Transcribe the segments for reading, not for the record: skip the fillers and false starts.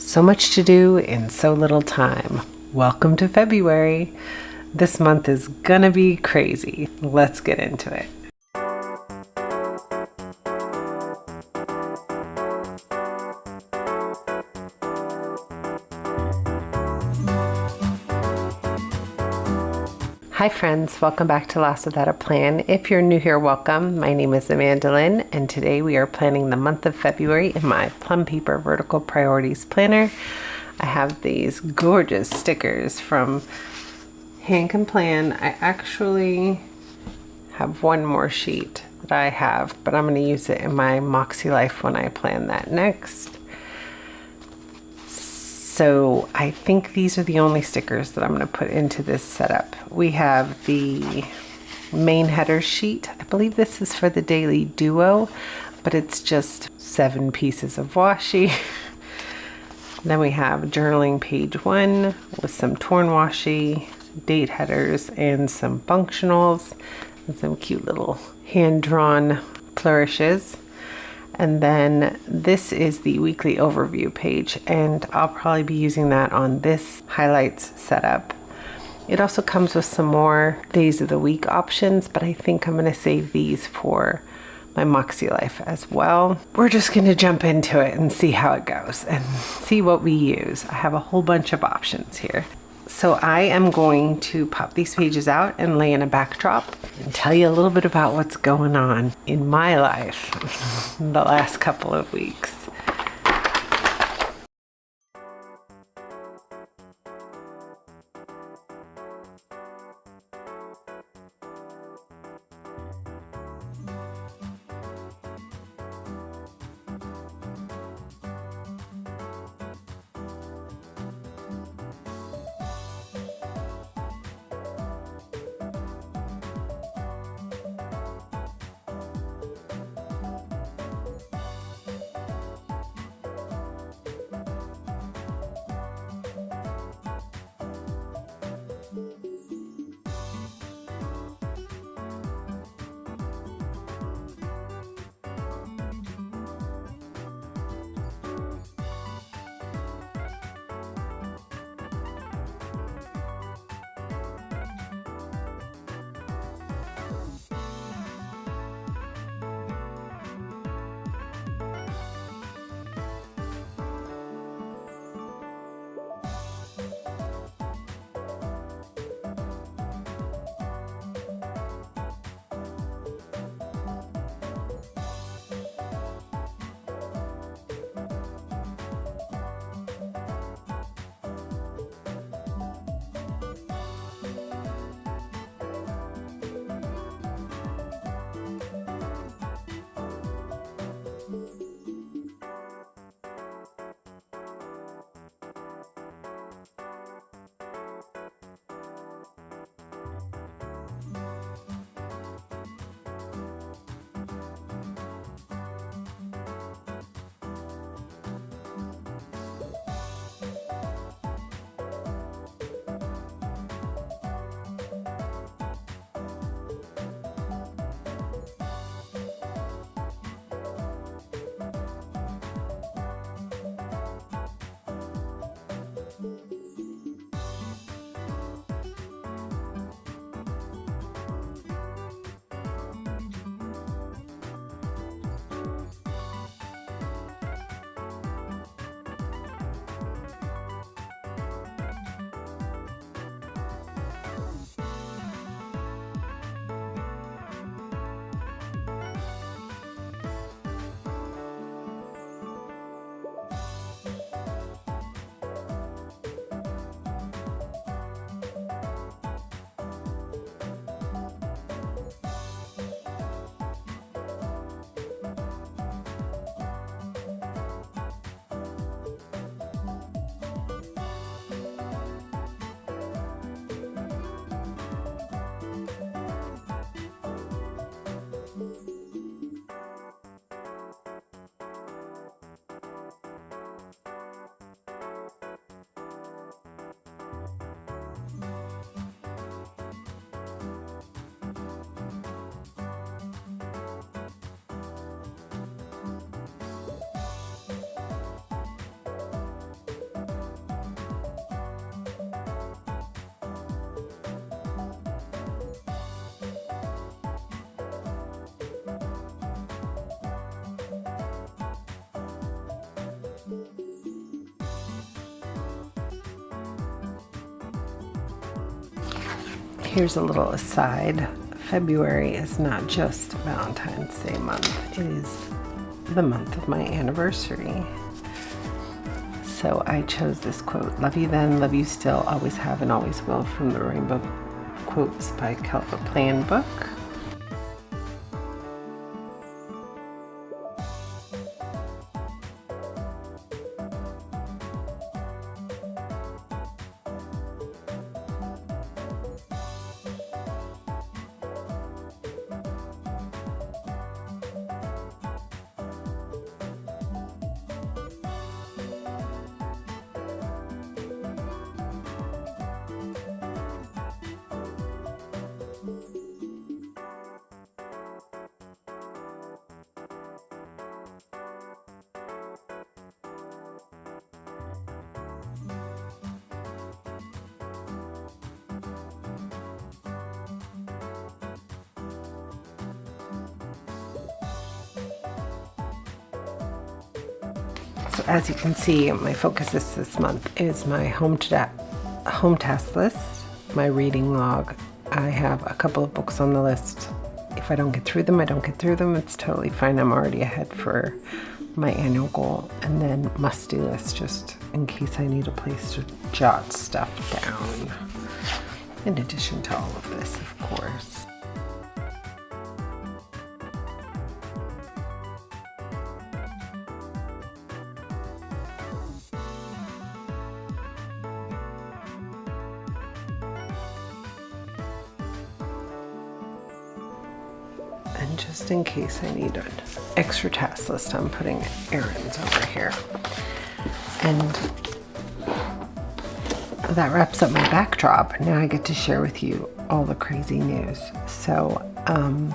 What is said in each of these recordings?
So much to do in so little time. Welcome to February. This month is gonna be crazy. Let's get into it. Hi friends, welcome back to Lost Without a Plan. If you're new here, welcome. My name is Amanda Lynn, and today we are planning the month of February in my Plum Paper Vertical Priorities Planner. I have these gorgeous stickers from HanCanPlan. I actually have one more sheet that I have, but I'm going to use it in my Moxie Life when I plan that next. So I think these are the only stickers that I'm going to put into this setup. We have the main header sheet. I believe this is for the Daily Duo, but it's just 7 pieces of washi. Then we have journaling page 1 with some torn washi, date headers, and some functionals, and some cute little hand-drawn flourishes. And then this is the weekly overview page, and I'll probably be using that on this highlights setup. It also comes with some more days of the week options, but I think I'm going to save these for my Moxie Life as well. We're just going to jump into it and see how it goes and see what we use. I have a whole bunch of options here. So I am going to pop these pages out and lay in a backdrop and tell you a little bit about what's going on in my life the last couple of weeks. Here's a little aside. February is not just Valentine's Day month. It is the month of my anniversary. So I chose this quote, "Love you then, love you still, always have and always will," from the Rainbow Quotes by HanCanPlan book. So as you can see, my focus this month is my home task list, my reading log. I have a couple of books on the list. If I don't get through them, I don't get through them. It's totally fine. I'm already ahead for my annual goal. And then must-do list, just in case I need a place to jot stuff down. In addition to all of this, of course. And just in case I need an extra task list, I'm putting errands over here. And that wraps up my backdrop. Now I get to share with you all the crazy news. So I'm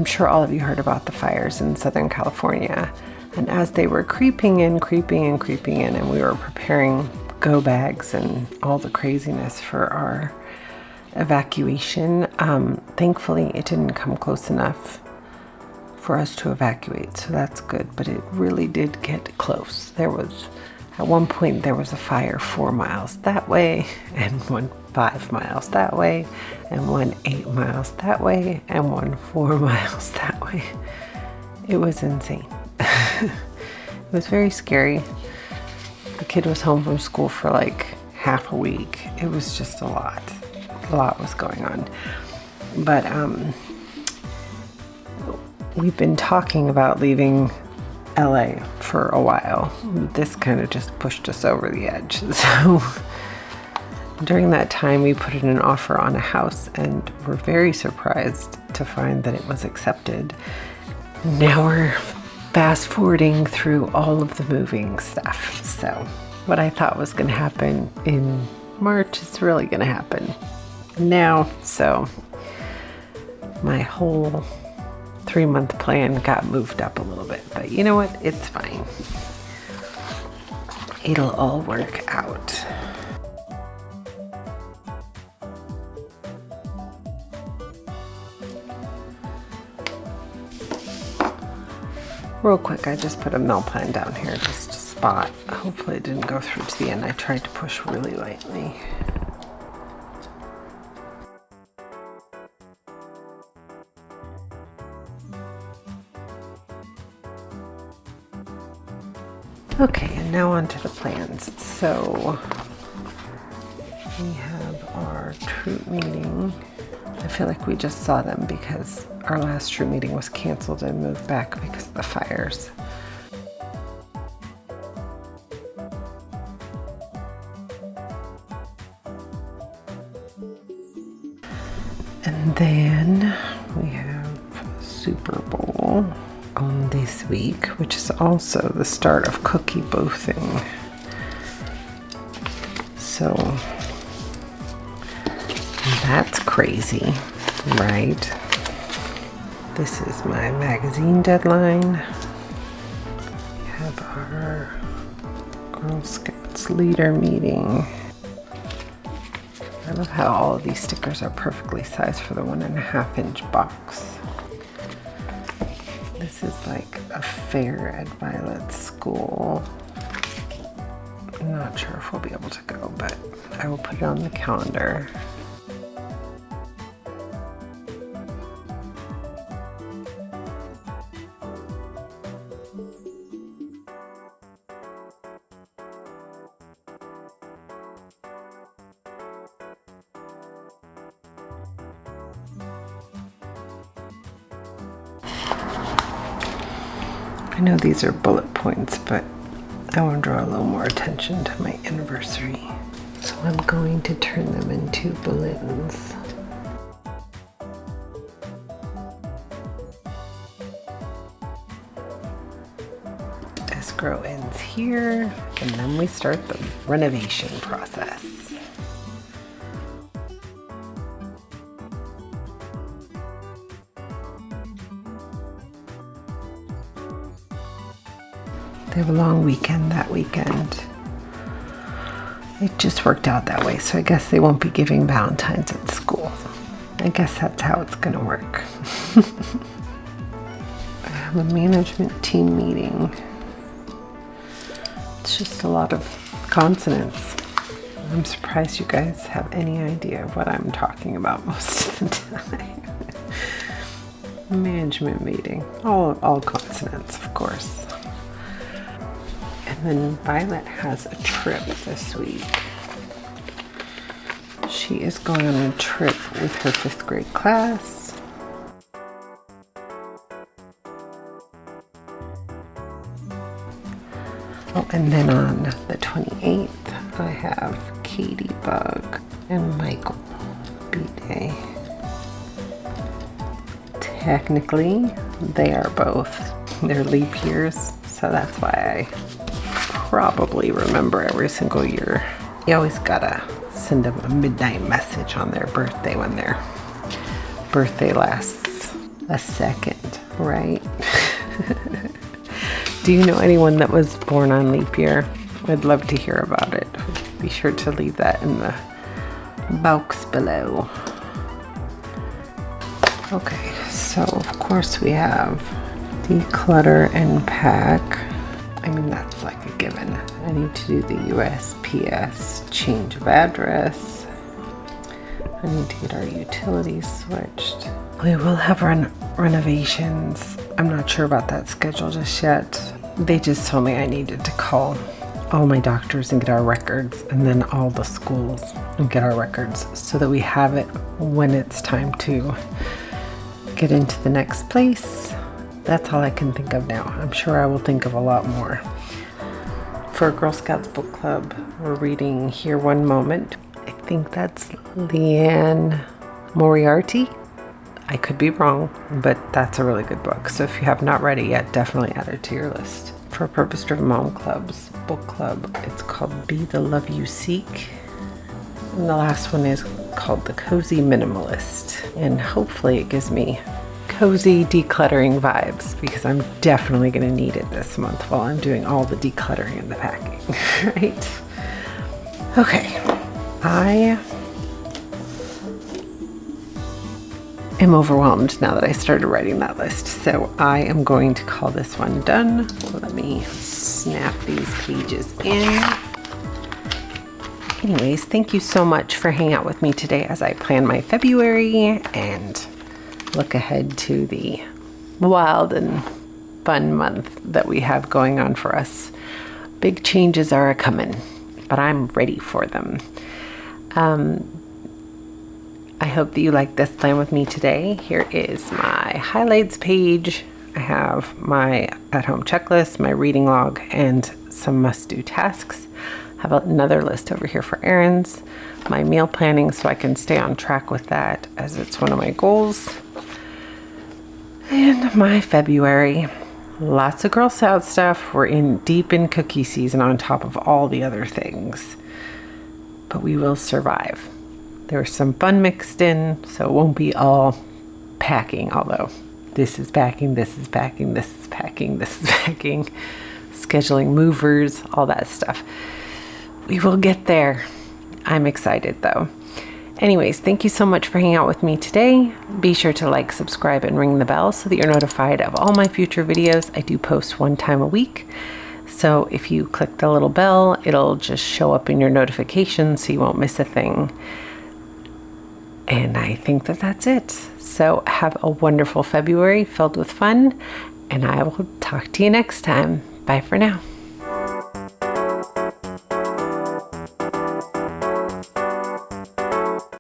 sure all of you heard about the fires in Southern California. And as they were creeping in, and we were preparing go bags and all the craziness for our evacuation, thankfully it didn't come close enough for us to evacuate, so that's good, but it really did get close. At one point there was a fire 4 miles that way, and one 5 miles that way, and one 8 miles that way, and one 4 miles that way. It was insane. It was very scary. The kid was home from school for like half a week. It was just a lot was going on. But we've been talking about leaving LA for a while. This kind of just pushed us over the edge. So during that time, we put in an offer on a house and were very surprised to find that it was accepted. Now we're fast forwarding through all of the moving stuff. So what I thought was going to happen in March is really going to happen now. So my whole 3-month plan got moved up a little bit, but you know what? It's fine. It'll all work out. Real quick, I just put a meal plan down here just to spot. Hopefully it didn't go through to the end. I tried to push really lightly. Okay, and now on to the plans. So we have our troop meeting. I feel like we just saw them because our last troop meeting was canceled and moved back because of the fires. And then we have Super Bowl on this week, which is also the start of cookie bothing. So that's crazy, right? This is my magazine deadline. We have our Girl Scouts leader meeting. I love how all of these stickers are perfectly sized for the 1.5-inch box. This is like a fair at Violet's school. I'm not sure if we'll be able to go, but I will put it on the calendar. I know these are bullet points, but I want to draw a little more attention to my anniversary. So I'm going to turn them into balloons. Escrow ends here, and then we start the renovation process. They have a long weekend that weekend. It just worked out that way, so I guess they won't be giving Valentine's at school. I guess that's how it's gonna work. I have a management team meeting. It's just a lot of consonants. I'm surprised you guys have any idea what I'm talking about most of the time. Management meeting, all consonants, of course. And then Violet has a trip this week. She is going on a trip with her 5th grade class. Oh, and then on the 28th, I have Katie Bug and Michael B-Day. Technically, they are both their leap years, so that's why I probably remember every single year. You always gotta send them a midnight message on their birthday when their birthday lasts a second, right? Do you know anyone that was born on leap year? I'd love to hear about it. Be sure to leave that in the box below. Okay, so of course we have declutter and pack. I mean, that's like a given. I need to do the USPS change of address. I need to get our utilities switched. We will have renovations. I'm not sure about that schedule just yet. They just told me I needed to call all my doctors and get our records, and then all the schools and get our records so that we have it when it's time to get into the next place. That's all I can think of now. I'm sure I will think of a lot more. For Girl Scouts Book Club, we're reading Here One Moment. I think that's Leanne Moriarty. I could be wrong, but that's a really good book. So if you have not read it yet, definitely add it to your list. For Purpose Driven Mom Club's book club, it's called Be the Love You Seek. And the last one is called The Cozy Minimalist. And hopefully it gives me cozy decluttering vibes, because I'm definitely going to need it this month while I'm doing all the decluttering and the packing, right? Okay, I am overwhelmed now that I started writing that list, so I am going to call this one done. Let me snap these pages in. Anyways, thank you so much for hanging out with me today as I plan my February and look ahead to the wild and fun month that we have going on for us. Big changes are a-coming, but I'm ready for them. I hope that you like this plan with me today. Here is my highlights page. I have my at-home checklist, my reading log, and some must-do tasks. I have another list over here for errands, my meal planning so I can stay on track with that as it's one of my goals. And my February, lots of Girl Scout stuff. We're deep in cookie season on top of all the other things, but we will survive. There's some fun mixed in, so it won't be all packing, although this is packing, this is packing, this is packing, this is packing, scheduling movers, all that stuff. We will get there. I'm excited though. Anyways, thank you so much for hanging out with me today. Be sure to like, subscribe, and ring the bell so that you're notified of all my future videos. I do post one time a week. So if you click the little bell, it'll just show up in your notifications so you won't miss a thing. And I think that that's it. So have a wonderful February filled with fun, and I will talk to you next time. Bye for now.